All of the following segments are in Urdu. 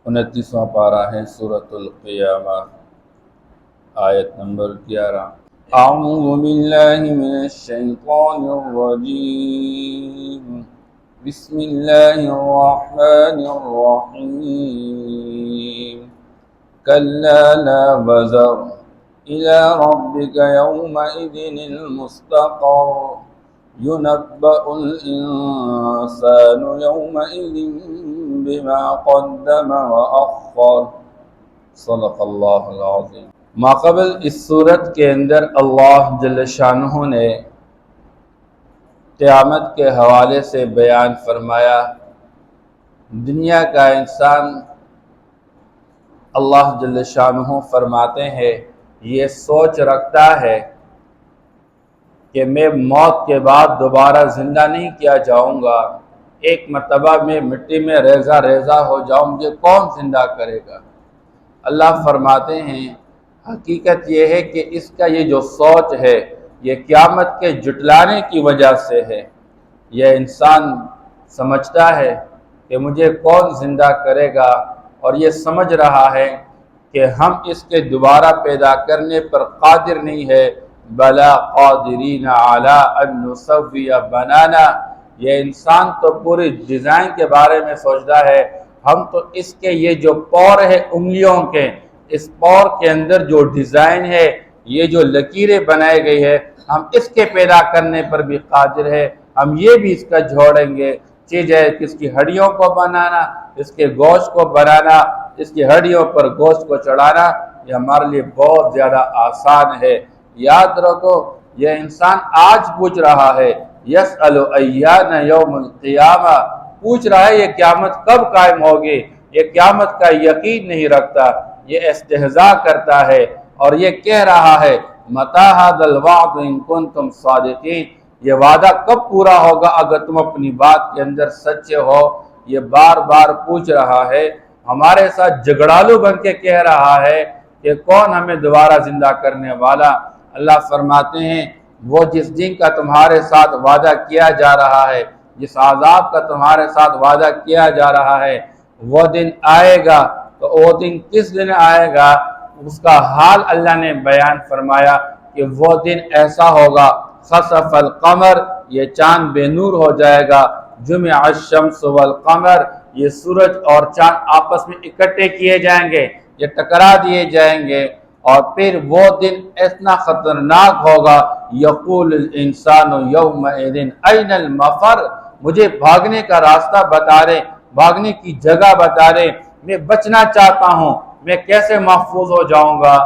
29واں پارہ ہے سورۃ القیامہ، آیت نمبر 11۔ اعوذ باللہ من الشیطان الرجیم، بسم اللہ الرحمن الرحیم۔ کلا لا وزر إلى ربك يومئذ المستقر، ينبأ الإنسان يومئذ بما قدم وأخر، صدق اللہ العظیم۔ ماقبل اس صورت کے اندر اللہ جل شانہ نے قیامت کے حوالے سے بیان فرمایا۔ دنیا کا انسان اللہ جل شانہ فرماتے ہیں یہ سوچ رکھتا ہے کہ میں موت کے بعد دوبارہ زندہ نہیں کیا جاؤں گا، ایک مرتبہ میں مٹی میں ریزہ ریزہ ہو جاؤں، مجھے کون زندہ کرے گا؟ اللہ فرماتے ہیں حقیقت یہ ہے کہ اس کا یہ جو سوچ ہے یہ قیامت کے جھٹلانے کی وجہ سے ہے۔ یہ انسان سمجھتا ہے کہ مجھے کون زندہ کرے گا، اور یہ سمجھ رہا ہے کہ ہم اس کے دوبارہ پیدا کرنے پر قادر نہیں ہے۔ بلا قادرین علی ان نسوی بنانا، یہ انسان تو پوری ڈیزائن کے بارے میں سوچتا ہے، ہم تو اس کے یہ جو پور ہے انگلیوں کے، اس پور کے اندر جو ڈیزائن ہے، یہ جو لکیریں بنائی گئی ہے، ہم اس کے پیدا کرنے پر بھی قادر ہے، ہم یہ بھی اس کا جوڑیں گے۔ چیز ہے اس کی ہڈیوں کو بنانا، اس کے گوشت کو بنانا، اس کی ہڈیوں پر گوشت کو چڑھانا، یہ ہمارے لیے بہت زیادہ آسان ہے۔ یاد رکھو یہ انسان آج پوچھ رہا ہے، یسأل ایان یوم القیامہ، پوچھ رہا ہے یہ قیامت کب قائم ہوگی، یہ قیامت کا یقین نہیں رکھتا، یہ استہزاء کرتا ہے اور یہ کہہ رہا ہے متی ھذا الوعد ان کنتم صادقین، یہ وعدہ کب پورا ہوگا اگر تم اپنی بات کے اندر سچے ہو۔ یہ بار بار پوچھ رہا ہے، ہمارے ساتھ جھگڑالو بن کے کہہ رہا ہے کہ کون ہمیں دوبارہ زندہ کرنے والا۔ اللہ فرماتے ہیں وہ جس دن کا تمہارے ساتھ وعدہ کیا جا رہا ہے، جس عذاب کا تمہارے ساتھ وعدہ کیا جا رہا ہے، وہ دن آئے گا۔ تو وہ دن کس دن آئے گا اس کا حال اللہ نے بیان فرمایا کہ وہ دن ایسا ہوگا خسف القمر، یہ چاند بے نور ہو جائے گا، جمع الشمس والقمر، یہ سورج اور چاند آپس میں اکٹھے کیے جائیں گے، یہ ٹکرا دیے جائیں گے، اور پھر وہ دن اتنا خطرناک ہوگا یقول الانسان یومئذ این المفر، مجھے بھاگنے کا راستہ بتا رہے، بھاگنے کی جگہ بتا رہے، میں بچنا چاہتا ہوں، میں کیسے محفوظ ہو جاؤں گا،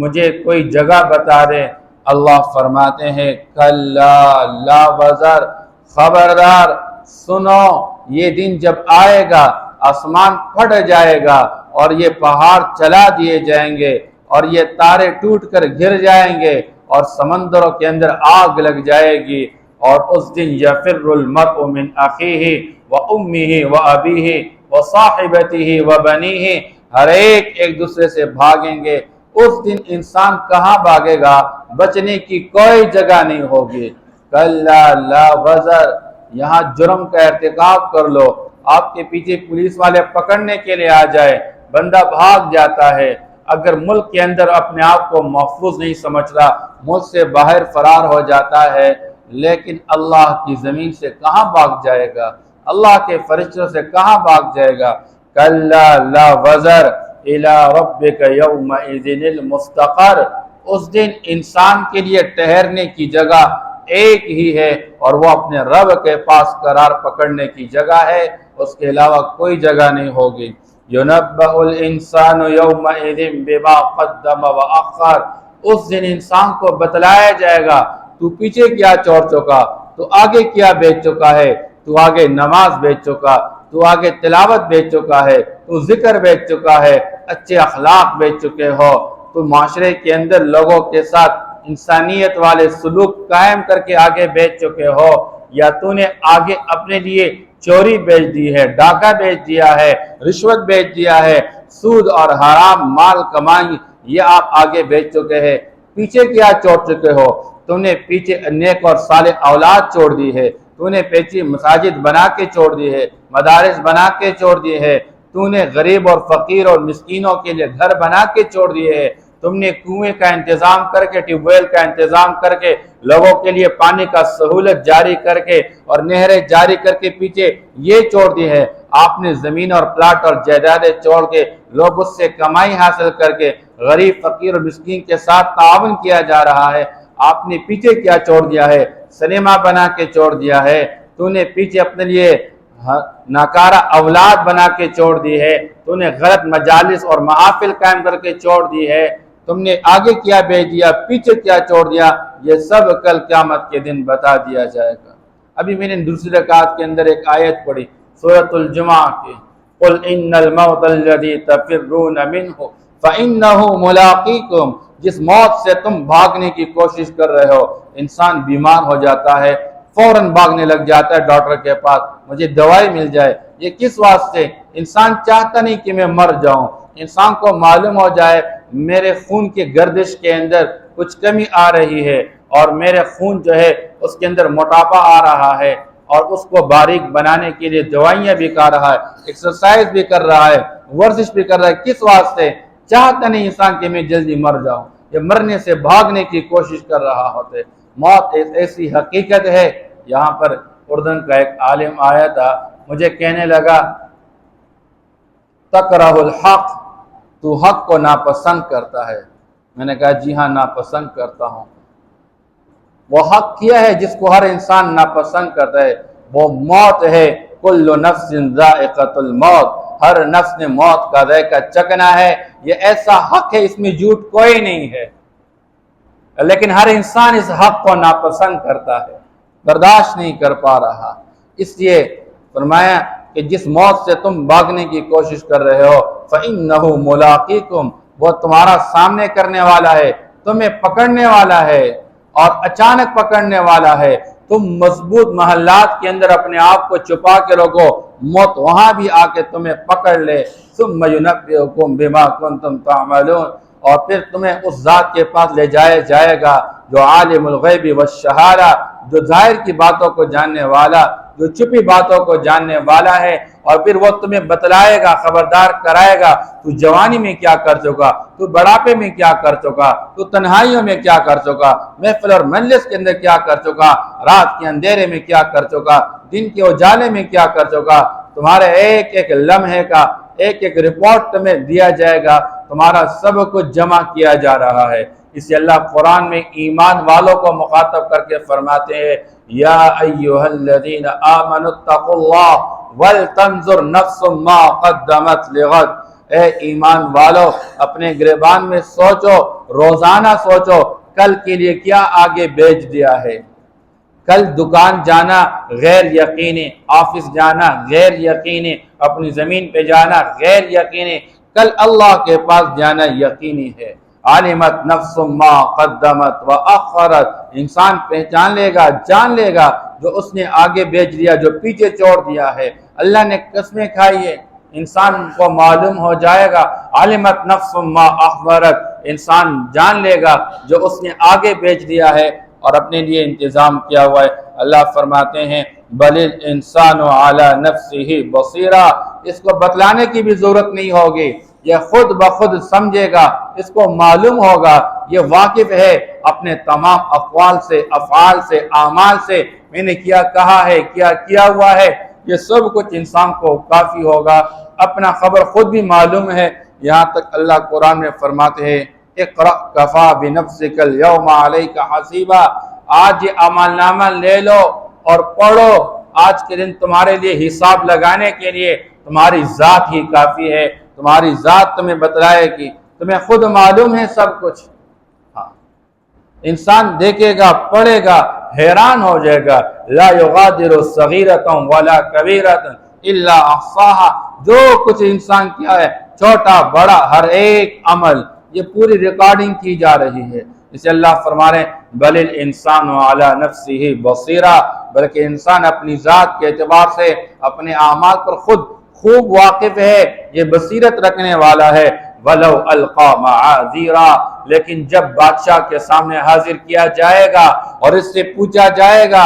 مجھے کوئی جگہ بتا رہے۔ اللہ فرماتے ہیں کلا لا وزر، خبردار سنو یہ دن جب آئے گا آسمان پھٹ جائے گا اور یہ پہاڑ چلا دیے جائیں گے اور یہ تارے ٹوٹ کر گر جائیں گے اور سمندروں کے اندر آگ لگ جائے گی، اور اس دن یفر المرء من اخیہ وامہ وابیہ وصاحبتہ وبنیہ، ہر ایک دوسرے سے بھاگیں گے۔ اس دن انسان کہاں بھاگے گا، بچنے کی کوئی جگہ نہیں ہوگی۔ کلا لا وزر، یہاں جرم کا ارتکاب کر لو، آپ کے پیچھے پولیس والے پکڑنے کے لیے آ جائے، بندہ بھاگ جاتا ہے، اگر ملک کے اندر اپنے آپ کو محفوظ نہیں سمجھتا، ملک سے باہر فرار ہو جاتا ہے، لیکن اللہ کی زمین سے کہاں بھاگ جائے گا، اللہ کے فرشتوں سے کہاں بھاگ جائے گا۔ کلا لا وزر الی ربک یومئذ المستقر، اس دن انسان کے لیے ٹھہرنے کی جگہ ایک ہی ہے اور وہ اپنے رب کے پاس قرار پکڑنے کی جگہ ہے، اس کے علاوہ کوئی جگہ نہیں ہوگی۔ يُنَبَّأُ الْإِنسَانُ يَوْمَئِذٍ بِمَا قَدَّمَ وَأَخَّرَ، اس دن انسان کو بتلایا جائے گا تو پیچھے کیا چھوڑ چکا، تو آگے کیا بیچ چکا ہے، تو آگے نماز بیچ چکا، تو آگے تلاوت بیچ چکا ہے، تو ذکر بیچ چکا ہے، اچھے اخلاق بیچ چکے ہو، تو معاشرے کے اندر لوگوں کے ساتھ انسانیت والے سلوک قائم کر کے آگے بیچ چکے ہو، یا تو نے آگے اپنے لیے چوری بیچ دی ہے، ڈاکہ بیچ دیا ہے، رشوت بیچ دیا ہے، سود اور حرام مال کمائی یہ آپ آگے بیچ چکے ہیں۔ پیچھے کیا چھوڑ چکے ہو، تم نے پیچھے نیک اور صالح اولاد چھوڑ دی ہے، تو نے پیچھے مساجد بنا کے چھوڑ دی ہے، مدارس بنا کے چھوڑ دیے ہے، تو نے غریب اور فقیر اور مسکینوں کے لیے گھر بنا کے چھوڑ دیے ہیں، تم نے کنویں کا انتظام کر کے، ٹیوب ویل کا انتظام کر کے، لوگوں کے لیے پانی کا سہولت جاری کر کے اور نہریں جاری کر کے پیچھے یہ چھوڑ دی ہے۔ آپ نے زمین اور پلاٹ اور جائیدادیں چھوڑ کے، لوگ اس سے کمائی حاصل کر کے غریب فقیر اور مسکین کے ساتھ تعاون کیا جا رہا ہے۔ آپ نے پیچھے کیا چھوڑ دیا ہے؟ سنیما بنا کے چھوڑ دیا ہے، تو نے پیچھے اپنے لیے ناکارہ اولاد بنا کے چھوڑ دی ہے، تو نے غلط مجالس اور محافل قائم کر کے چھوڑ دی ہے، تم نے آگے کیا بھیج دیا، پیچھے کیا چھوڑ دیا، یہ سب کل قیامت کے دن بتا دیا جائے گا۔ ابھی میں نے دوسری رکعت کے اندر ایک آیت پڑھی سورۃ الجمعہ کی، قل ان الموت الذی تفرون منہ فانہ ملاقیکم، جس موت سے تم بھاگنے کی کوشش کر رہے ہو، انسان بیمار ہو جاتا ہے فوراً بھاگنے لگ جاتا ہے ڈاکٹر کے پاس، مجھے دوائی مل جائے۔ یہ کس واسطے؟ انسان چاہتا نہیں کہ میں مر جاؤں، انسان کو معلوم ہو جائے میرے خون کی گردش کے اندر کچھ کمی آ رہی ہے اور میرے خون جو ہے اس کے اندر موٹاپا آ رہا ہے، اور اس کو باریک بنانے کے لیے دوائیاں بھی کھا رہا ہے، ایکسرسائز بھی کر رہا ہے، ورزش بھی کر رہا ہے۔ کس واسطے؟ چاہتا نہیں انسان کہ میں جلدی مر جاؤں، یہ مرنے سے بھاگنے کی کوشش کر رہا ہوتے۔ موت ایک ایسی حقیقت ہے۔ یہاں پر اردن کا ایک عالم آیا تھا، مجھے کہنے لگا تکرہ الحق، تو حق کو ناپسند کرتا ہے۔ میں نے کہا جی ہاں ناپسند کرتا ہوں۔ وہ حق کیا ہے جس کو ہر انسان ناپسند کرتا ہے، وہ موت ہے۔ کل نفس ذائقۃ الموت، ہر نفس نے موت کا ذائقہ چکھنا ہے، یہ ایسا حق ہے، اس میں جھوٹ کوئی نہیں ہے، لیکن ہر انسان اس حق کو ناپسند کرتا ہے، برداشت نہیں کر پا رہا۔ اس لیے فرمایا کہ جس موت سے تم بھاگنے کی کوشش کر رہے ہو فَإِنَّهُ مُلَاقِيكُمْ، وہ تمہارا سامنے کرنے والا ہے، تمہیں پکڑنے والا ہے اور اچانک پکڑنے والا ہے۔ تم مضبوط محلات کے اندر اپنے آپ کو چھپا کے رکھو، موت وہاں بھی آ کے تمہیں پکڑ لے۔ ثُمَّ يُنَبِّئُكُم بِمَا كُنتُمْ تَعْمَلُونَ، اور پھر تمہیں اس ذات کے پاس لے جایا جائے گا جو عالم الغیب والشہادہ، جو ظاہر کی باتوں کو جاننے والا، جو چھپی باتوں کو جاننے والا ہے، اور پھر وہ تمہیں بتلائے گا، خبردار کرائے گا، تو جوانی میں کیا کر چکا، تو بڑھاپے میں کیا کر چکا، تو تنہائیوں میں کیا کر چکا، محفل اور مجلس کے اندر کیا کر چکا، رات کے اندھیرے میں کیا کر چکا، دن کے اجالے میں کیا کر چکا۔ تمہارے ایک ایک لمحے کا ایک ایک رپورٹ تمہیں دیا جائے گا، تمہارا سب کچھ جمع کیا جا رہا ہے۔ اس لیے اللہ قرآن میں ایمان والوں کو مخاطب کر کے فرماتے ہیں یا ایھا الذین آمنوا اتقوا اللہ ولتنظر نفس ما قدمت لغد، اے ایمان والو اپنے گریبان میں سوچو، روزانہ سوچو کل کے لیے کیا آگے بھیج دیا ہے۔ کل دکان جانا غیر یقینی، آفس جانا غیر یقینی، اپنی زمین پہ جانا غیر یقینی، کل اللہ کے پاس جانا یقینی ہے۔ علمت نفس ما قدمت واخرت، انسان پہچان لے گا، جان لے گا جو اس نے آگے بھیج دیا، جو پیچھے چھوڑ دیا ہے۔ اللہ نے قسمیں کھائی ہے، انسان کو معلوم ہو جائے گا۔ علمت نفس ما اخرت، انسان جان لے گا جو اس نے آگے بھیج دیا ہے اور اپنے لیے انتظام کیا ہوا ہے۔ اللہ فرماتے ہیں بل الانسان علی نفسہ بصیرہ، اس کو بتلانے کی بھی ضرورت نہیں ہوگی، یہ خود بخود سمجھے گا، اس کو معلوم ہوگا، یہ واقف ہے اپنے تمام اقوال سے، افعال سے، اعمال سے، میں نے کیا کہا ہے، کیا کیا ہوا ہے، یہ سب کچھ انسان کو کافی ہوگا، اپنا خبر خود بھی معلوم ہے۔ یہاں تک اللہ قرآن میں فرماتے ہیں اقرأ کفا بنفسک اليوم علیک حسیبا، آج یہ عمل نامہ لے لو اور پڑھو، آج کے دن تمہارے لیے حساب لگانے کے لیے تمہاری ذات ہی کافی ہے، تمہاری ذات تمہیں بتلائے گی، تمہیں خود معلوم ہے سب کچھ۔ ہاں انسان دیکھے گا، پڑھے گا، حیران ہو جائے گا، لا یغادر صغیرۃ ولا کبیرۃ الا احصاها، جو کچھ انسان کیا ہے چھوٹا بڑا ہر ایک عمل یہ پوری ریکارڈنگ کی جا رہی ہے۔ اسے اللہ فرما رہے ہیں بل الانسان علی نفسہ بصیرہ، بلکہ انسان اپنی ذات کے اعتبار سے اپنے اعمال پر خود خوب واقف ہے، یہ بصیرت رکھنے والا ہے۔ وَلَوْ أَلْقَى مَعَاذِيرًا، لیکن جب بادشاہ کے سامنے حاضر کیا جائے گا اور اس سے پوچھا جائے گا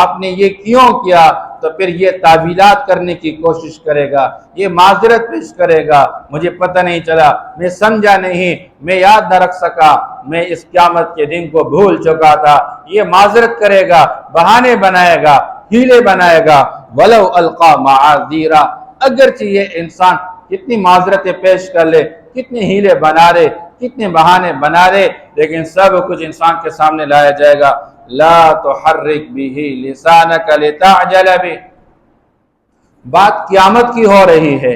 آپ نے یہ کیوں کیا؟ تو پھر یہ تعویلات کرنے کی کوشش کرے گا، یہ معذرت پیش کرے گا، مجھے پتہ نہیں چلا، میں سمجھا نہیں، میں یاد نہ رکھ سکا، میں اس قیامت کے دن کو بھول چکا تھا، یہ معذرت کرے گا، بہانے بنائے گا، ہیلے بنائے گا۔ وَلَوْ أَلْقَى مَعَاذِيرًا، اگرچہ یہ انسان کتنی معذرتیں پیش کر لے، کتنے ہیلے بنا لے، کتنے بہانے بنا لے، لیکن سب کچھ انسان کے سامنے لایا جائے گا۔ لا تحرک به لسانک لتعجل به، بات قیامت کی ہو رہی ہے،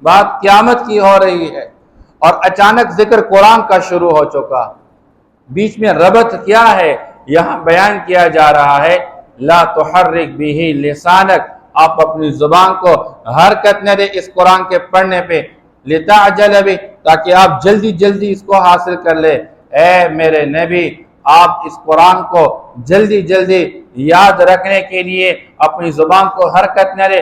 بات قیامت کی ہو رہی ہے، اور اچانک ذکر قرآن کا شروع ہو چکا۔ بیچ میں ربط کیا ہے؟ یہاں بیان کیا جا رہا ہے لا تحرک به لسانک، آپ اپنی زبان کو حرکت نہ دے اس قرآن کے پڑھنے پہ، لتعجل به، تاکہ آپ جلدی جلدی اس کو حاصل کر لے۔ اے میرے نبی، آپ اس قرآن کو جلدی جلدی یاد رکھنے کے لیے اپنی زبان کو حرکت نہ دے،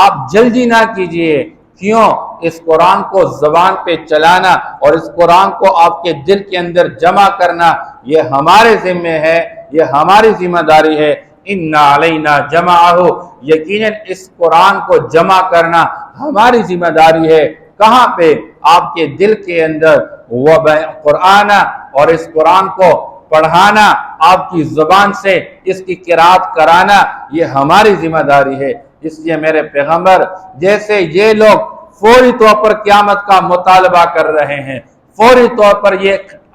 آپ جلدی نہ کیجئے۔ کیوں؟ اس قرآن کو زبان پہ چلانا اور اس قرآن کو آپ کے دل کے اندر جمع کرنا یہ ہمارے ذمہ ہے، یہ ہماری ذمہ داری ہے۔ اِنَّ عَلَيْنَا جَمْعَهُ، یقیناً اس قرآن کو جمع کرنا ہماری ذمہ داری ہے۔ کہاں پہ؟ آپ کے دل کے اندر، وہ قرآن، اور اس قرآن کو پڑھانا، آپ کی زبان سے اس کی قرات کرانا یہ ہماری ذمہ داری ہے۔ اس لیے میرے پیغمبر، جیسے یہ لوگ فوری طور پر قیامت کا مطالبہ کر رہے ہیں، فوری طور پر یہ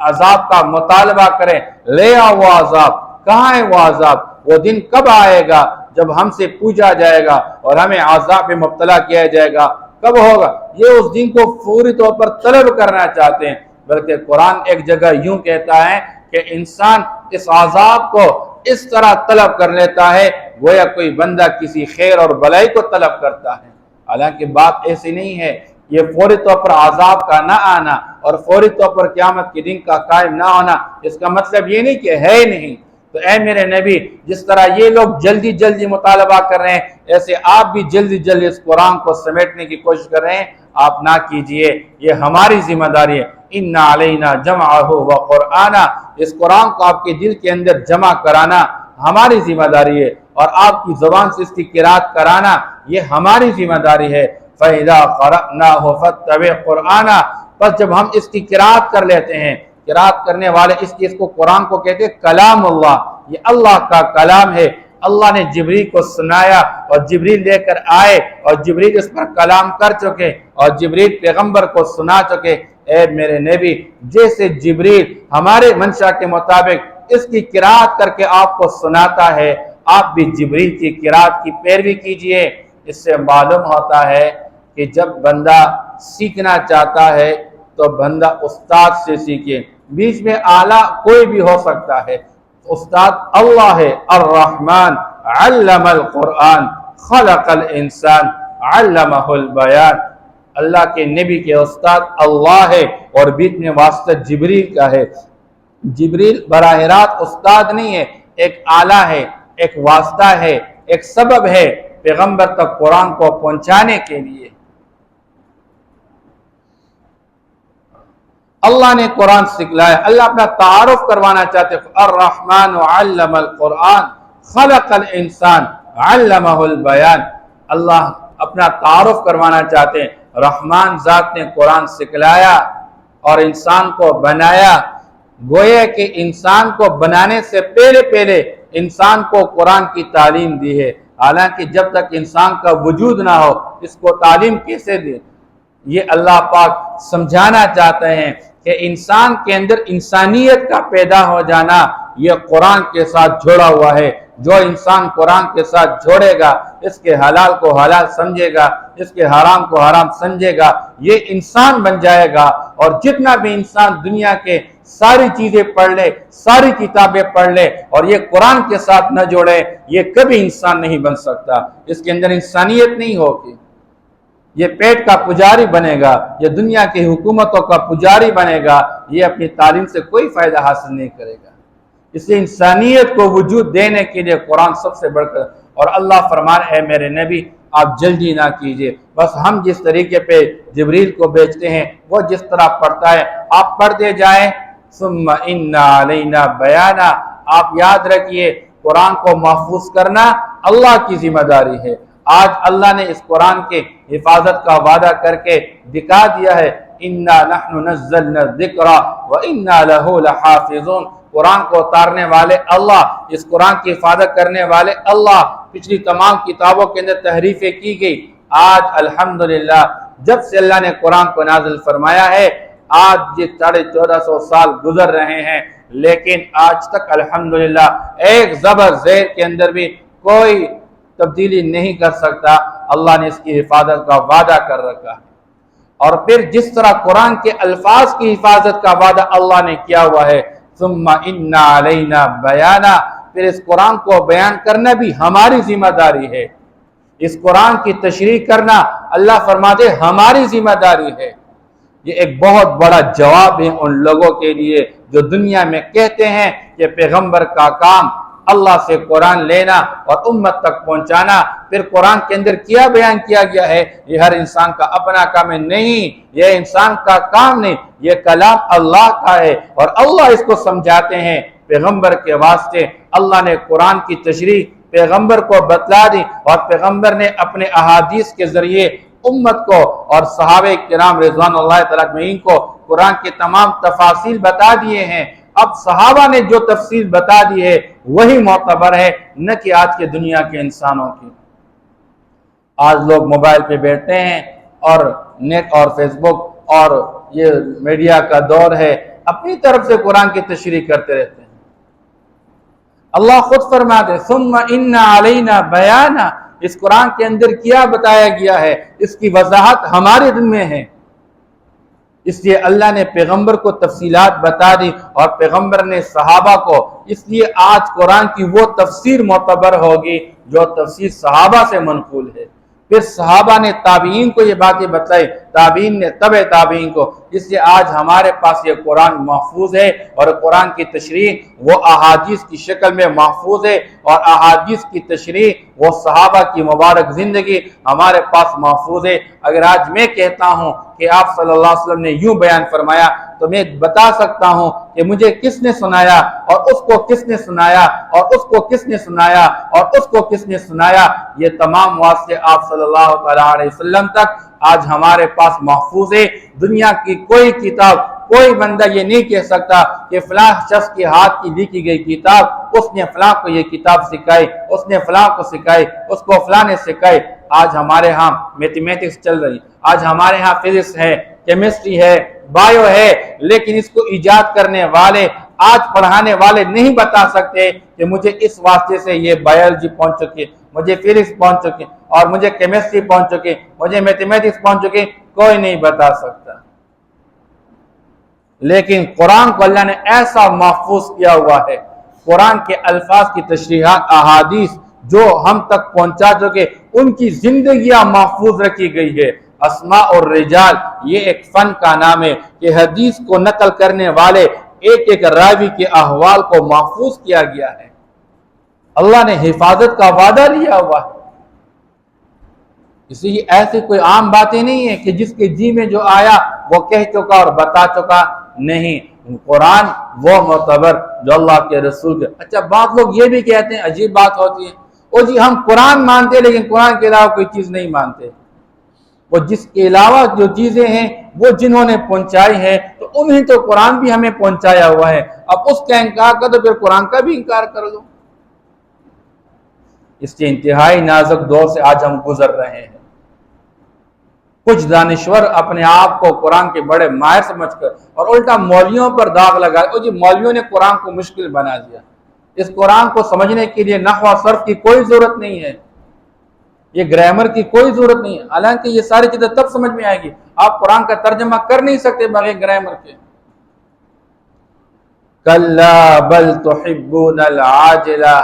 عذاب کا مطالبہ کریں، لے آؤ وہ عذاب، کہاں ہے وہ عذاب؟ وہ دن کب آئے گا جب ہم سے پوچھا جائے گا اور ہمیں عذاب میں مبتلا کیا جائے گا؟ کب ہوگا؟ یہ اس دن کو فوری طور پر طلب کرنا چاہتے ہیں، بلکہ قرآن ایک جگہ یوں کہتا ہے کہ انسان اس عذاب کو اس طرح طلب کر لیتا ہے گویا کوئی بندہ کسی خیر اور بلائی کو طلب کرتا ہے۔ حالانکہ بات ایسی نہیں ہے، یہ فوری طور پر عذاب کا نہ آنا اور فوری طور پر قیامت کے دن کا قائم نہ ہونا اس کا مطلب یہ نہیں کہ ہے نہیں۔ تو اے میرے نبی، جس طرح یہ لوگ جلدی جلدی مطالبہ کر رہے ہیں، ایسے آپ بھی جلدی جلدی اس قرآن کو سمیٹنے کی کوشش کر رہے ہیں، آپ نہ کیجئے، یہ ہماری ذمہ داری ہے۔ اِنَّ عَلَيْنَا جَمْعَهُ وَقُرْآنَا، اس قرآن کو آپ کے دل کے اندر جمع کرانا ہماری ذمہ داری ہے، اور آپ کی زبان سے اس کی قرات کرانا یہ ہماری ذمہ داری ہے۔ فَإِذَا قَرَأْنَاهُ فَاتَّبِعْ قُرْآنَا، بس جب ہم اس کی قرات کر لیتے ہیں، قرات کرنے والے اس کو قرآن کو کہتے ہیں کلام اللہ، یہ اللہ کا کلام ہے۔ اللہ نے جبریل کو سنایا اور جبریل لے کر آئے اور جبریل اس پر کلام کر چکے اور جبریل پیغمبر کو سنا چکے۔ اے میرے نبی، جیسے جبریل ہمارے منشا کے مطابق اس کی قرات کر کے آپ کو سناتا ہے، آپ بھی جبریل کی قرات کی پیروی کیجئے۔ اس سے معلوم ہوتا ہے کہ جب بندہ سیکھنا چاہتا ہے تو بندہ استاد سے سیکھے، بیچ میں اعلیٰ کوئی بھی ہو سکتا ہے، استاد اللہ ہے۔ الرحمن علم القرآن خلق الانسان علمہ البیان، اللہ کے نبی کے استاد اللہ ہے اور بیچ میں واسطہ جبریل کا ہے۔ جبریل براہ راست استاد نہیں ہے، ایک آلہ ہے، ایک واسطہ ہے، ایک سبب ہے پیغمبر تک قرآن کو پہنچانے کے لیے۔ اللہ نے قرآن سکھلایا، اللہ اپنا تعارف کروانا چاہتے ہیں۔ الرحمن علم القرآن خلق الانسان علمہ البیان، اللہ اپنا تعارف کروانا چاہتے ہیں۔ رحمان ذات نے قرآن سکھلایا اور انسان کو بنایا، گویا کہ انسان کو بنانے سے پہلے انسان کو قرآن کی تعلیم دی ہے، حالانکہ جب تک انسان کا وجود نہ ہو اس کو تعلیم کیسے دے؟ یہ اللہ پاک سمجھانا چاہتے ہیں کہ انسان کے اندر انسانیت کا پیدا ہو جانا یہ قرآن کے ساتھ جوڑا ہوا ہے۔ جو انسان قرآن کے ساتھ جوڑے گا، اس کے حلال کو حلال سمجھے گا، اس کے حرام کو حرام سمجھے گا، یہ انسان بن جائے گا۔ اور جتنا بھی انسان دنیا کے ساری چیزیں پڑھ لے، ساری کتابیں پڑھ لے اور یہ قرآن کے ساتھ نہ جوڑے، یہ کبھی انسان نہیں بن سکتا، اس کے اندر انسانیت نہیں ہوگی۔ یہ پیٹ کا پجاری بنے گا، یہ دنیا کی حکومتوں کا پجاری بنے گا، یہ اپنی تعلیم سے کوئی فائدہ حاصل نہیں کرے گا۔ اس لیے انسانیت کو وجود دینے کے لیے قرآن سب سے بڑھ کر، اور اللہ فرمان ہے میرے نبی آپ جلدی نہ کیجئے، بس ہم جس طریقے پہ جبریل کو بھیجتے ہیں وہ جس طرح پڑھتا ہے آپ پڑھتے جائیں۔ ثم ان علینا بیانا، آپ یاد رکھیے قرآن کو محفوظ کرنا اللہ کی ذمہ داری ہے۔ آج اللہ نے اس قرآن کے حفاظت کا وعدہ کر کے دکھا دیا ہے، اِنَّا نَحْنُ نَزَّلْنَا الذِّكْرَ وَإِنَّا لَهُ لَحَافِظُونَ۔ قرآن کو اتارنے والے اللہ، اس قرآن کی حفاظت کرنے والے اللہ۔ پچھلی تمام کتابوں کے اندر تحریفیں کی گئی، آج الحمدللہ جب سے اللہ نے قرآن کو نازل فرمایا ہے، آج یہ 1450 سال گزر رہے ہیں، لیکن آج تک الحمدللہ ایک زبر زیر کے اندر بھی کوئی تبدیلی نہیں کر سکتا۔ اللہ نے اس کی حفاظت کا وعدہ کر رکھا ہے۔ اور پھر جس طرح قرآن کے الفاظ کی حفاظت کا وعدہ اللہ نے کیا ہوا ہے، ثم ان علینا بیانا، پھر اس قرآن کو بیان کرنا بھی ہماری ذمہ داری ہے۔ اس قرآن کی تشریح کرنا اللہ فرماتے ہماری ذمہ داری ہے۔ یہ ایک بہت بڑا جواب ہے ان لوگوں کے لیے جو دنیا میں کہتے ہیں کہ پیغمبر کا کام اللہ سے قرآن لینا اور امت تک پہنچانا۔ پھر قرآن کے اندر کیا بیان کیا گیا ہے، یہ ہر انسان کا اپنا کام ہے، نہیں، یہ انسان کا کام نہیں، یہ کلام اللہ کا ہے، اور اللہ اس کو سمجھاتے ہیں پیغمبر کے واسطے۔ اللہ نے قرآن کی تشریح پیغمبر کو بتلا دی، اور پیغمبر نے اپنے احادیث کے ذریعے امت کو اور صحابہ کرام رضوان اللہ تعالیٰ اجمعین کو قرآن کے تمام تفاصیل بتا دیے ہیں۔ اب صحابہ نے جو تفصیل بتا دی ہے وہی معتبر ہے، نہ کہ آج کے دنیا کے انسانوں کی۔ آج لوگ موبائل پہ بیٹھتے ہیں اور نیٹ اور فیس بک اور یہ میڈیا کا دور ہے، اپنی طرف سے قرآن کی تشریح کرتے رہتے ہیں۔ اللہ خود فرماتے ثم ان علینا بیانا، اس قرآن کے اندر کیا بتایا گیا ہے اس کی وضاحت ہمارے دل میں ہے، اس لیے اللہ نے پیغمبر کو تفصیلات بتا دی اور پیغمبر نے صحابہ کو، اس لیے آج قرآن کی وہ تفسیر معتبر ہوگی جو تفسیر صحابہ سے منقول ہے۔ پھر صحابہ نے تابعین کو یہ باتیں بتلائی، تابعین نے تبع تابعین کو، اس لیے آج ہمارے پاس یہ قرآن محفوظ ہے، اور قرآن کی تشریح وہ احادیث کی شکل میں محفوظ ہے، اور احادیث کی تشریح وہ صحابہ کی مبارک زندگی ہمارے پاس محفوظ ہے۔ اگر آج میں کہتا ہوں کہ آپ صلی اللہ علیہ وسلم نے یوں بیان فرمایا، تو میں بتا سکتا ہوں کہ مجھے کس نے سنایا، اور اس کو کس نے سنایا، اور اس کو کس نے سنایا، اور اس کو کس نے سنایا۔ یہ تمام واسطے آپ صلی اللہ تعالیٰ علیہ وسلم تک آج ہمارے پاس محفوظ ہے۔ دنیا کی کوئی کتاب، کوئی بندہ یہ نہیں کہہ سکتا کہ فلاں شخص کے ہاتھ کی لکھی گئی کتاب، اس نے فلاں کو یہ کتاب سکھائی، اس نے فلاں کو سکھائی، اس کو فلاں نے سکھائی۔ آج ہمارے ہاں میتھمیٹکس چل رہی، آج ہمارے ہاں فزکس ہے، کیمسٹری ہے، بایو ہے، لیکن اس کو ایجاد کرنے والے، آج پڑھانے والے نہیں بتا سکتے کہ مجھے اس واسطے سے یہ بایولوجی پہنچ چکی، مجھے فزکس پہنچ چکی، اور مجھے کیمسٹری پہنچ چکی، مجھے میتھمیٹکس پہنچ چکی، کوئی نہیں بتا سکتا۔ لیکن قرآن کو اللہ نے ایسا محفوظ کیا ہوا ہے، قرآن کے الفاظ کی تشریحات، احادیث جو ہم تک پہنچا چکے، ان کی زندگیاں محفوظ رکھی گئی ہے۔ اسماء اور رجال یہ ایک فن کا نام ہے کہ حدیث کو نقل کرنے والے ایک ایک راوی کے احوال کو محفوظ کیا گیا ہے۔ اللہ نے حفاظت کا وعدہ لیا ہوا ہے، اس لیے ایسی کوئی عام باتیں نہیں ہے کہ جس کے جی میں جو آیا وہ کہہ چکا اور بتا چکا، نہیں، قرآن وہ معتبر جو اللہ کے رسول کے۔ اچھا، بعض لوگ یہ بھی کہتے ہیں، عجیب بات ہوتی ہے، او جی ہم قرآن مانتے ہیں لیکن قرآن کے علاوہ کوئی چیز نہیں مانتے۔ وہ جس کے علاوہ جو چیزیں ہیں وہ جنہوں نے پہنچائی ہیں، تو انہیں تو قرآن بھی ہمیں پہنچایا ہوا ہے، اب اس کا انکار کر تو پھر قرآن کا بھی انکار کر لو۔ اس کے انتہائی نازک دور سے آج ہم گزر رہے ہیں۔ کچھ دانشور اپنے آپ کو قرآن کے بڑے ماہر سمجھ کر اور الٹا مولویوں پر داغ لگائے، او جی مولویوں نے قرآن کو مشکل بنا دیا، اس قرآن کو سمجھنے کے لیے نحو و صرف کی کوئی ضرورت نہیں ہے، یہ گرامر کی کوئی ضرورت نہیں ہے، حالانکہ یہ ساری چیزیں تب سمجھ میں آئے گی، آپ قرآن کا ترجمہ کر نہیں سکتے بغیر گرامر کے۔ کلا بل تحبون العاجلہ،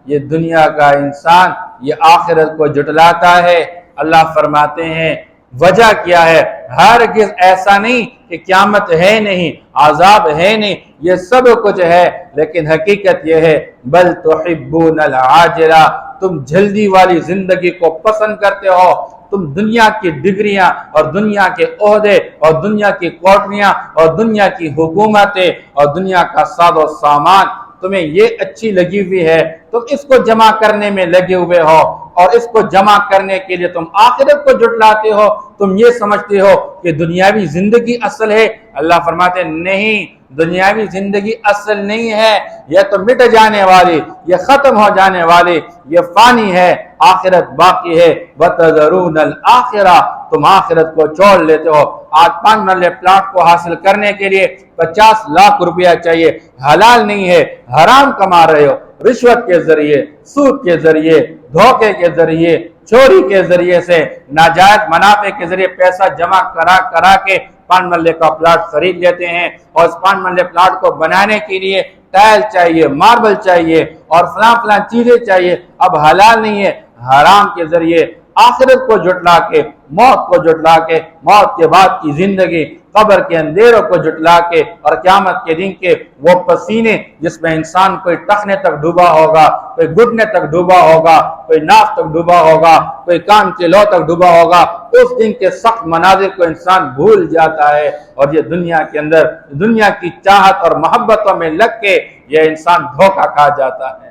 یہ دنیا کا انسان یہ آخرت کو جھٹلاتا ہے۔ اللہ فرماتے ہیں وجہ کیا ہے؟ ہرگز ایسا نہیں کہ قیامت ہے نہیں، عذاب ہے نہیں، یہ سب کچھ ہے، لیکن حقیقت یہ ہے بل تحبون العاجلہ، تم جلدی والی زندگی کو پسند کرتے ہو، تم دنیا کی ڈگریاں اور دنیا کے عہدے اور دنیا کی کوٹریاں اور دنیا کی حکومتیں اور دنیا کا ساز و سامان تمہیں یہ اچھی لگی ہوئی ہے، تم اس کو جمع کرنے میں لگے ہوئے ہو اور اس کو جمع کرنے کے لیے تم آخرت کو جھٹلاتے ہو، تم یہ سمجھتے ہو کہ دنیاوی زندگی اصل ہے۔ اللہ فرماتے ہیں نہیں، دنیاوی زندگی اصل نہیں ہے، یہ تو مٹ جانے والی، یہ ختم ہو جانے والی، یہ فانی ہے، آخرت باقی ہے۔ وَتَذَرُونَ الْآخِرَةَ، تم آخرت کو چھوڑ لیتے ہو۔ آج 5 مرلے پلاٹ کو حاصل کرنے کے لیے 50 لاکھ روپیہ چاہیے، حلال نہیں ہے، حرام کما رہے ہو، رشوت کے ذریعے، سود کے ذریعے، دھوکے کے ذریعے، چوری کے ذریعے سے، ناجائز منافع کے ذریعے پیسہ جمع کرا کے 5 مرلے کا پلاٹ خرید لیتے ہیں، اور اس 5 مرلے پلاٹ کو بنانے کے لیے ٹائل چاہیے، ماربل چاہیے اور فلاں چیزیں چاہیے۔ اب حلال نہیں ہے، حرام کے ذریعے آخرت کو جھٹلا کے، موت کو جھٹلا کے، موت کے بعد کی زندگی، قبر کے اندھیروں کو جھٹلا کے، اور قیامت کے دن کے وہ پسینے جس میں انسان کوئی ٹخنے تک ڈوبا ہوگا، کوئی گھٹنے تک ڈوبا ہوگا، کوئی ناف تک ڈوبا ہوگا، کوئی کان کے لو تک ڈوبا ہوگا، اس دن کے سخت مناظر کو انسان بھول جاتا ہے، اور یہ دنیا کے اندر دنیا کی چاہت اور محبتوں میں لگ کے یہ انسان دھوکہ کھا جاتا ہے۔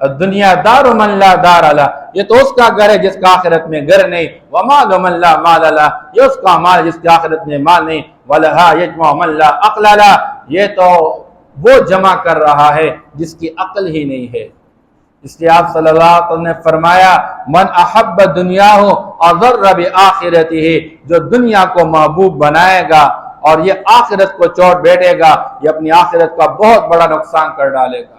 دنیا دار من لا دار لا، یہ تو اس کا گھر ہے جس کا آخرت میں گھر نہیں۔ ومال من لا مال لا، یہ اس کا مال جس کی آخرت میں مال نہیں۔ ولہا یجمع من لا عقل لا، یہ تو وہ جمع کر رہا ہے جس کی عقل ہی نہیں ہے۔ اس لیے آپ صلی اللہ علیہ وسلم نے فرمایا من احب دنیاہ اضر بآخرتہ، جو دنیا کو محبوب بنائے گا اور یہ آخرت کو چھوڑ بیٹھے گا، یہ اپنی آخرت کا بہت بڑا نقصان کر ڈالے گا۔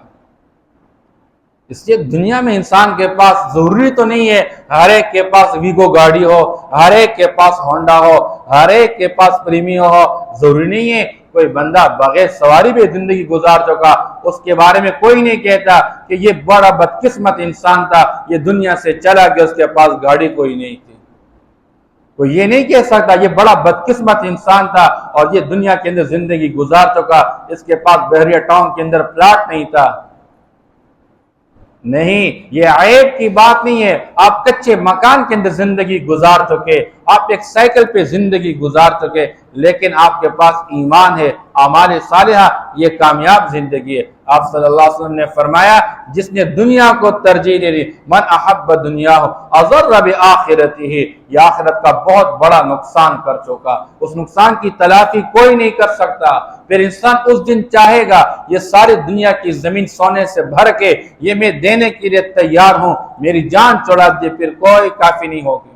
اس لیے دنیا میں انسان کے پاس ضروری تو نہیں ہے ہر ایک کے پاس ویگو گاڑی ہو، ہر ایک کے پاس ہونڈا ہو، ہر ایک کے پاس پریمیو ہو، ضروری نہیں ہے۔ کوئی بندہ بغیر سواری بھی زندگی گزار چکا، اس کے بارے میں کوئی نہیں کہتا کہ یہ بڑا بدقسمت انسان تھا، یہ دنیا سے چلا گیا، اس کے پاس گاڑی کوئی نہیں تھی۔ کوئی یہ نہیں کہہ سکتا یہ بڑا بدقسمت انسان تھا اور یہ دنیا کے اندر زندگی گزار چکا، اس کے پاس بحریہ ٹاؤن کے اندر پلاٹ نہیں تھا۔ نہیں، یہ عیب کی بات نہیں ہے۔ آپ کچے مکان کے اندر زندگی گزار چکے، آپ ایک سائیکل پہ زندگی گزار چکے، لیکن آپ کے پاس ایمان ہے، اعمال صالحہ، یہ کامیاب زندگی ہے۔ آپ صلی اللہ علیہ وسلم نے فرمایا جس نے دنیا کو ترجیح دے دی، من احب دنیا اضر بآخرتہ، یہ آخرت کا بہت بڑا نقصان کر چکا، اس نقصان کی تلافی کوئی نہیں کر سکتا۔ پھر انسان اس دن چاہے گا یہ ساری دنیا کی زمین سونے سے بھر کے یہ میں دینے کے لیے تیار ہوں، میری جان چڑھا دے، پھر کوئی کافی نہیں ہوگی۔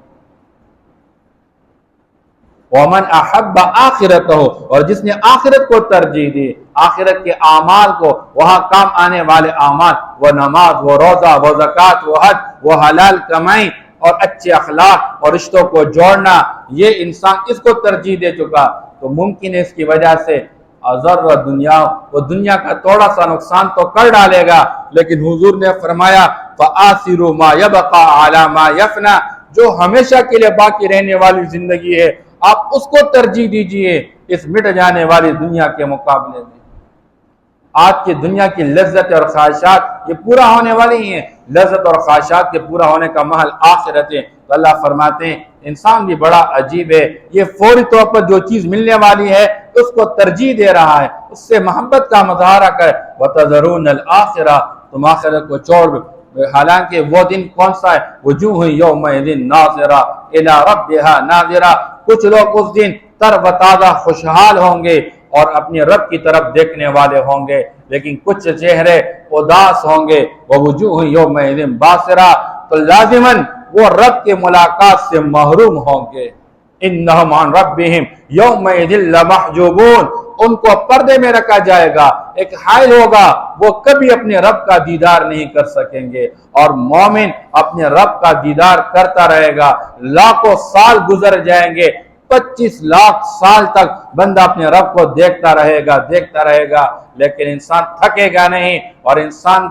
وَمَنْ أَحَبَّ آخِرَتَهُ، اور جس نے آخرت کو ترجیح دی، آخرت کے اعمال کو، وہاں کام آنے والے اعمال، وہ نماز، وہ روزہ، وہ زکوٰۃ، وہ حج، وہ حلال کمائی اور اچھے اخلاق اور رشتوں کو جوڑنا، یہ انسان اس کو ترجیح دے چکا، تو ممکن ہے اس کی وجہ سے اضر دنیا، وہ دنیا کا تھوڑا سا نقصان تو کر ڈالے گا، لیکن حضور نے فرمایا فَآثِرُوا مَا يَبْقَى عَلَى مَا يَفْنَى، جو ہمیشہ کے لیے باقی رہنے والی زندگی ہے آپ اس کو ترجیح دیجئے اس مٹ جانے والی دنیا کے مقابلے میں۔ آج کی دنیا کی لذت اور خواہشات یہ پورا ہونے والی ہیں، لذت اور خواہشات کے پورا ہونے کا محل آخرت ہے۔ تو اللہ فرماتے ہیں انسان بھی بڑا عجیب ہے، یہ فوری طور پر جو چیز ملنے والی ہے اس کو ترجیح دے رہا ہے، اس سے محبت کا مظاہرہ کر۔ وَتَذَرُونَ الْآخِرَةَ، تم آخرت کو چھوڑ، حالانکہ وہ دن کون سا ہے؟ وجوہ یومئذ ناظرہ الی ربہا ناظرہ، کچھ لوگ اس دن تر و تازہ خوشحال ہوں گے اور اپنے رب کی طرف دیکھنے والے ہوں گے، لیکن کچھ چہرے اداس ہوں گے۔ ووجوہ یومئذ باسرہ، تو لازماً وہ رب کے ملاقات سے محروم ہوں گے۔ انہم عن ربہم یومئذ لمحجوبون، ان کو پردے میں رکھا جائے گا، ایک حائل ہوگا، وہ کبھی اپنے رب کا دیدار نہیں کر سکیں گے، اور مومن اپنے رب کا دیدار کرتا رہے گا۔ لاکھوں سال گزر جائیں گے، 25 لاکھ سال تک بندہ اپنے رب کو دیکھتا رہے گا، لیکن انسان تھکے گا نہیں اور انسان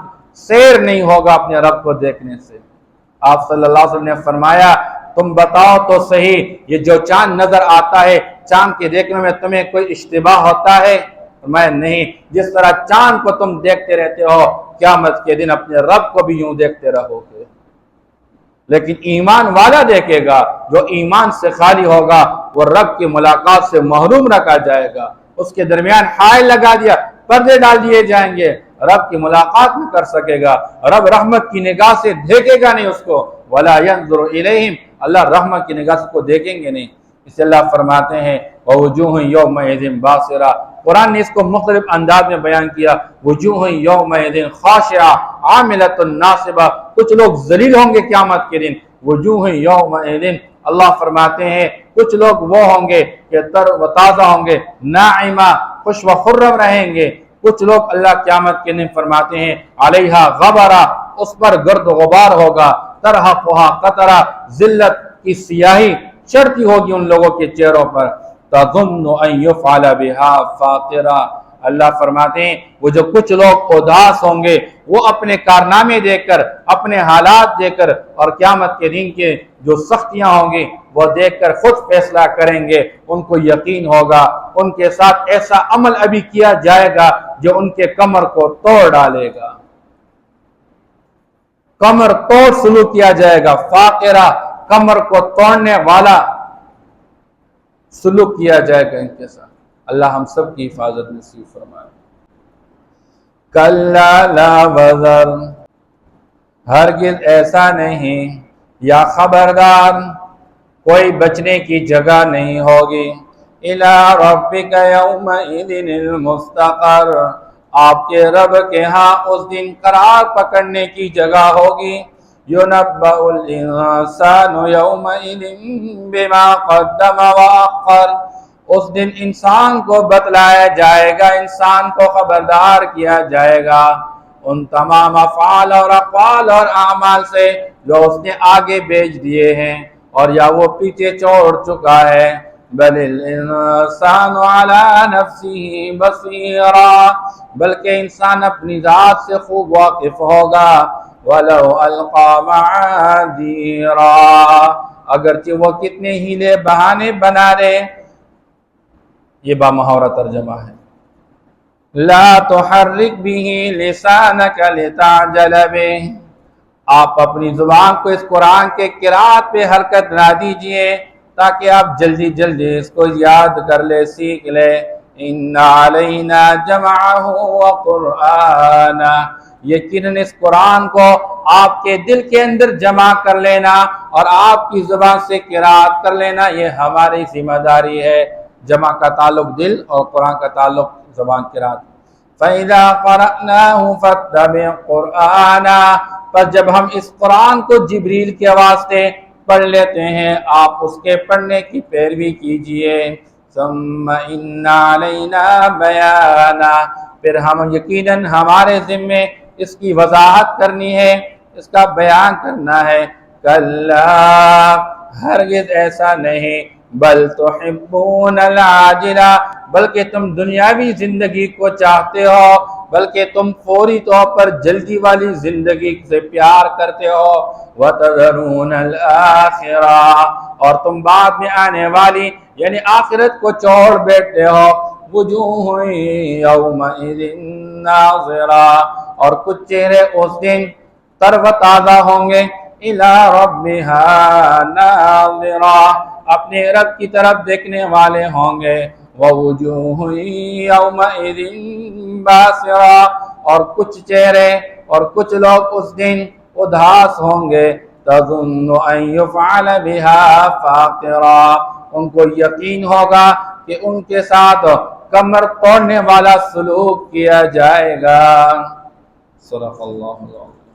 سیر نہیں ہوگا اپنے رب کو دیکھنے سے۔ آپ صلی اللہ علیہ وسلم نے فرمایا تم بتاؤ تو صحیح، یہ جو چاند نظر آتا ہے، چاند کے دیکھنے میں تمہیں کوئی اشتباہ ہوتا ہے؟ میں نہیں، جس طرح چاند کو تم دیکھتے رہتے ہو، قیامت کے دن اپنے رب کو بھی یوں دیکھتے رہو گے۔ لیکن ایمان والا دیکھے گا، جو ایمان سے خالی ہوگا وہ رب کی ملاقات سے محروم رکھا جائے گا، اس کے درمیان حائل لگا دیا، پردے ڈال دیے جائیں گے۔ رب کی ملاقات میں کر سکے گا، رب رحمت کی نگاہ سے دیکھے گا نہیں اس کو، وَلَا يَنظُرُ إِلَيْهِمْ، اللہ رحمت کی نگاہ سے کو دیکھیں گے نہیں۔ اس سے اللہ فرماتے ہیں وَوُجُوهٌ يَوْمَئِذٍ بَاسِرَةٌ، قرآن نے اس کو مختلف انداز میں بیان کیا، وجوہ یومئذ خاشعہ عاملۃ ناصبہ، کچھ لوگ ذلیل ہوں گے قیامت کے دن، وجوہ یومئذ، اللہ فرماتے ہیں کچھ لوگ وہ ہوں گے کہ تر و تازہ ہوں گے، ناعمہ، خوش و خرم رہیں گے، کچھ لوگ اللہ قیامت کے دن فرماتے ہیں علیہا غبرہ، اس پر گرد و غبار ہوگا، ترہقھا قطرہ، ذلت کی سیاہی چڑھتی ہوگی ان لوگوں کے چہروں پر، تظن ان یفعل بها فاقرہ، اللہ فرماتے ہیں وہ جو کچھ لوگ اداس ہوں گے وہ اپنے کارنامے دیکھ کر، اپنے حالات دیکھ کر، اور قیامت کے دن کے جو سختیاں ہوں گی وہ دیکھ کر خود فیصلہ کریں گے، ان کو یقین ہوگا ان کے ساتھ ایسا عمل ابھی کیا جائے گا جو ان کے کمر کو توڑ ڈالے گا، کمر توڑ سلوک کیا جائے گا، فاقرہ، کمر کو توڑنے والا سلوک کیا جائے گا ان کے ساتھ۔ اللہ ہم سب کی حفاظت نصیب فرمائے۔ کلا لا وزر، ہرگز ایسا نہیں، یا خبردار کوئی بچنے کی جگہ نہیں ہوگی، الی ربک یومئذ المستقر، آپ کے رب کے ہاں اس دن قرار پکڑنے کی جگہ ہوگی، یُنَبَّأُ الْإِنسَانُ يَوْمَئِذٍ بِمَا قَدَّمَ وَأَخَّرَ، اس دن انسان کو بتلایا جائے گا، انسان کو خبردار کیا جائے گا ان تمام افعال اور اقوال اور اعمال سے جو اس نے آگے بھیج دیے ہیں اور یا وہ پیچھے چھوڑ چکا ہے۔ بل الانسان علی نفسہ بصیرا، بلکہ انسان اپنی ذات سے خوب واقف ہوگا، وَلَوْ أَلْقَى مَعَاذِيرًا، اگرچہ وہ کتنے ہیلے بہانے بنا لے۔ یہ بامحاورہ ترجمہ ہے۔ لا تحرک به لسانک لتعجل به، آپ اپنی زبان کو اس قرآن کے قرات پہ حرکت نہ دیجئے تاکہ آپ جلدی جلدی اس کو یاد کر لے، سیکھ لے۔ ان علینا جمعہ وقرآنہ، یقیناً اس قرآن کو آپ کے دل کے اندر جمع کر لینا اور آپ کی زبان سے قرات کر لینا یہ ہماری ذمہ داری ہے۔ جمع کا تعلق دل اور قرآن کا تعلق زبان قرات۔ فَإِذَا قَرَأْنَاهُ فَاتَّبِعْ قُرْآنَا، پس جب ہم اس قرآن کو جبریل کے واسطے پڑھ لیتے ہیں آپ اس کے پڑھنے کی پیروی کیجئے۔ ثُمَّ إِنَّ عَلَيْنَا بَيَانًا، پھر ہم یقیناً ہمارے ذمے اس کی وضاحت کرنی ہے، اس کا بیان کرنا ہے۔ کَلَّا، ہرگز ایسا نہیں، بل تحبون العاجلہ، بلکہ تم دنیاوی زندگی کو چاہتے ہو، بلکہ تم فوری طور پر جلدی والی زندگی سے پیار کرتے ہو، وتذرون الآخرہ، اور تم بعد میں آنے والی یعنی آخرت کو چھوڑ بیٹھتے ہو۔ وجوہ یومئذ ناظرہ، اور کچھ چہرے اس دن تر و تازہ ہوں گے، الی ربها ناظرہ، اپنے رب کی طرف دیکھنے والے ہوں گے۔ وَوُجُوهٌ يَوْمَئِذٍ بَاسِرَةٌ، اور کچھ چہرے اور کچھ لوگ اس دن اداس ہوں گے، تَظُنُّ أَن يُفْعَلَ بِهَا فَاقِرَةٌ، ان کو یقین ہوگا کہ ان کے ساتھ کمر توڑنے والا سلوک کیا جائے گا۔ صدق اللہ العظیم۔